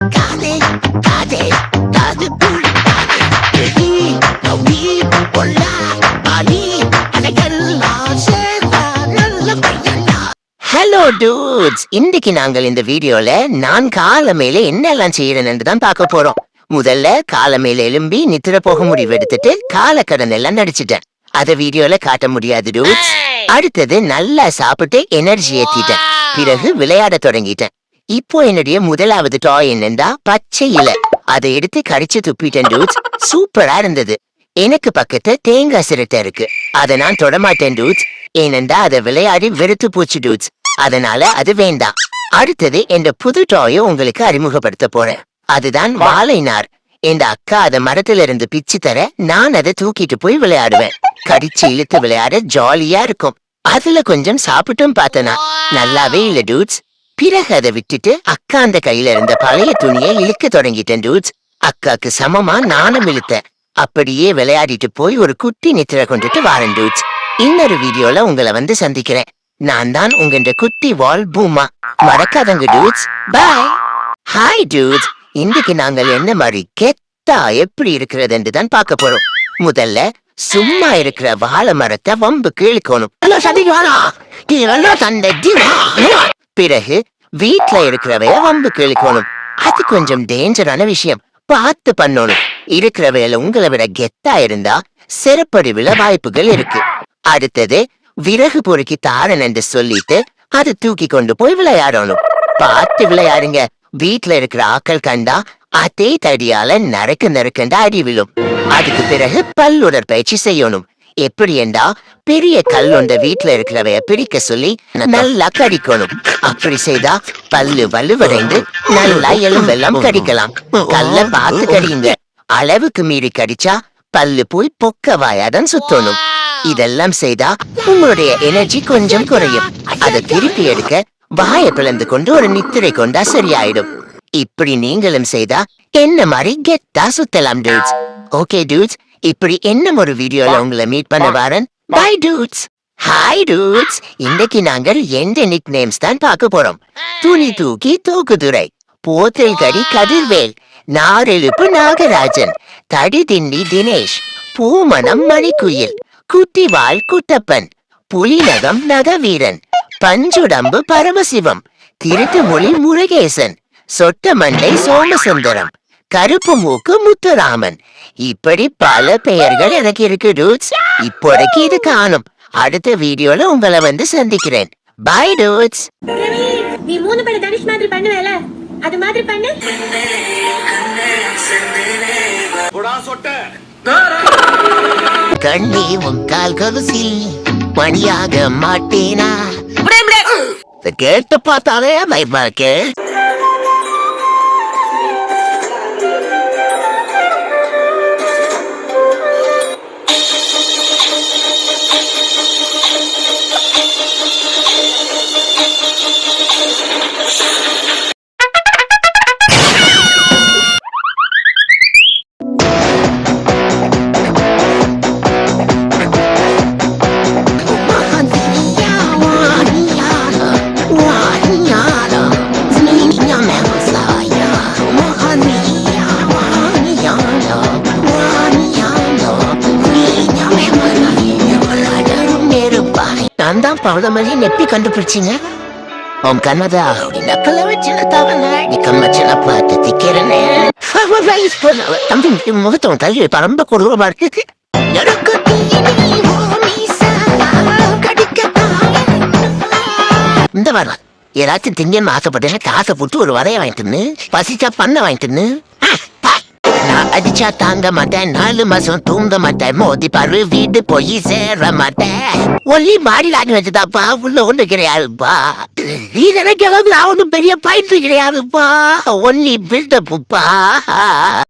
காதே காதே காதுக்குள் எதி நவி பொல்லா ஆலி அனைக்கெல்லாம் சேர்ந்தா நல்ல பையனா. ஹலோ டூட்ஸ், இன்னைக்கு நாங்கள் இந்த வீடியோல நான் காலமேல என்னெல்லாம் செய்யறேன்னு தான் பார்க்க போறோம். முதல்ல காலமேல எலும்பி நித்திர போக முடிவெடுத்துட்டு காலக்கடன் எல்லாம் நடிச்சிட்டேன். அத வீடியோல காட்ட முடியாது டூட்ஸ். அடுத்தது நல்லா சாப்பிட்டு எனர்ஜி ஏத்திட்டேன். பிறகு விளையாட தொடங்கிட்டேன். இப்போ என்னுடைய முதலாவது டாய் என்னண்டா பச்சை இலை. அதை எடுத்து கடிச்சு துப்பிட்டேன் டூட்ஸ். சூப்பரா இருந்தது. எனக்கு பக்கத்து தேங்காய் சிரட்டை இருக்கு. அதை நான் தொடமாட்டேன் டூட்ஸ். ஏனெண்டா அதை விளையாடி வெறுத்து போச்சு டூட்ஸ். அதனால அது வேண்டாம். அடுத்தது என் புது டாயை உங்களுக்கு அறிமுகப்படுத்த போறேன். அதுதான் வாழை நார். என் அக்கா அதை மரத்துல இருந்து பிச்சு தர நான் அதை தூக்கிட்டு போய் விளையாடுவேன். கடிச்சு இழுத்து விளையாட ஜாலியா இருக்கும். அதுல கொஞ்சம் சாப்பிட்டும் பார்த்தனா நல்லாவே இல்ல டூட்ஸ். பிறகு அதை விட்டுட்டு அக்கா அந்த கையில இருந்த பழைய துணியை இழுக்க தொடங்கிட்டேன் டூட்ஸ். அக்காக்கு சமமா நானும் இழுத்தேன். அப்படியே விளையாடிட்டு போய் ஒரு குட்டி நித்திர கொண்டுட்டு வாரேன் டூட்ஸ். இன்னொரு வீடியோல உங்களை வந்து சந்திக்கிறேன். நான் தான் உங்க குட்டி வால் பூமா. மறக்காதங்க டூட்ஸ். பாய். Hi dudes. இன்றைக்கு நாங்கள் என்ன மாதிரி கெத்தா எப்படி இருக்கிறது என்று தான் பார்க்க போறோம். முதல்ல சும்மா இருக்கிற வாழை மரத்தை வம்புக்கு இழுக்கணும். பிறகு வீட்டுல இருக்கிறவைய வம்புக்கு இழுக்கணும். அது கொஞ்சம் டேஞ்சரான விஷயம். பார்த்து பண்ணணும். இருக்கிறவையில உங்களை விட கெத்தா இருந்தா சிறப்பறிவுல வாய்ப்புகள் இருக்கு. அடுத்தது விறகு பொறுக்கி தாரன் என்று சொல்லிட்டு அதை தூக்கி கொண்டு போய் விளையாடணும். பார்த்து விளையாடுங்க. வீட்டுல இருக்கிற ஆக்கள் கண்டா அதே தடியால நறுக்கு நறுக்கண்டா அடி விழும். அதுக்கு பிறகு பல்லுடற்பயிற்சி செய்யணும். எப்படி என்றா பெரிய கல் ஒன்ற வீட்டுல இருக்கிறவைய பிடிக்க சொல்லி நல்லா கடிக்கணும். அப்படி செய்தா பல்லு வலுவடைந்து நல்லா எலும்பெல்லாம் கடிக்கலாம். கல்ல பார்த்து கடிங்க. அளவுக்கு மீறி கடிச்சா பல்லு போய் பொக்க வாயாதான் சுத்தணும். இதெல்லாம் செய்தா உங்களுடைய எனர்ஜி கொஞ்சம் குறையும். அதை திருப்பி எடுக்க வாயை பிளந்து கொண்டு ஒரு நித்திரை கொண்டா சரியாயிடும். இப்படி நீங்களும் செய்தா என்ன மாதிரி கெத்தா சுத்தலாம் டூட்ஸ். ஓகே டூட்ஸ், இப்படி என்ன ஒரு வீடியோல உங்களை மீட் பண்ண வாரன். Bye dudes. Hi dudes. இன்னைக்கு நாங்கள் எந்த நிக் நேம்ஸ் தான் பார்க்க போறோம். துணி தூக்கி தூக்குதுரை, போத்தல் கடி கதிர்வேல், நாரெழுப்பு நாகராஜன், தடி திண்டி தினேஷ், பூமணம் மணிக்குயில், குட்டிவாள் குட்டப்பன், புலிநகம் நகவீரன், பஞ்சுடம்பு பரமசிவம், திருட்டுமொழி முருகேசன், சொட்ட மண்டை சோமசுந்தரம், கருப்பு மூக்கு முத்துராமன். இப்படி பல பெயர்கள் எனக்கு இருக்கு டூட்ஸ். இப்போதைக்கு இது காணும். அடுத்த வீடியோல உங்களை வந்து சந்திக்கிறேன். Bye dudes. நீ 3 பட தனுஷ் மாதிரி பண்ணுவேல, அது மாதிரி பண்ணு. கண்ணி உங்கால் ககுசில் மணியாக மாட்டேனா. கேட்டு பார்த்தாலே பயமா இருக்கு. நான் தான் பவளமல்லி நெப்பி கண்டுபிடிச்சிங்க. உன் கண்ணதா நக்கல வச்சு கம்மச்சன பார்த்து திக்கிறனே. தம்பி முகத்தவன் தள்ளி பரம்ப கொடூரமா இருக்கு. இந்த வாரம் ஏதாச்சும் திங்கன்னு ஆசைப்பட்டேன். காசை போட்டு ஒரு வரைய வாங்கிட்டுன்னு பசிச்சா பண்ண வாங்கிட்டுன்னு நான் அடிச்சா தாங்க மாட்டேன். 4 மாசம் தூங்க மாட்டேன். மோதி பாரு வீடு போய் சேர மாட்டேன். ஒல்லி மாடி ஆடி வச்சுதாப்பா. உள்ள ஒண்ணு கிடையாதுப்பா. நீ நினைக்கிறது நான் ஒன்னும் பெரிய பாயிண்ட் கிடையாதுப்பா. ஒன்லி பில்டப்புப்பா.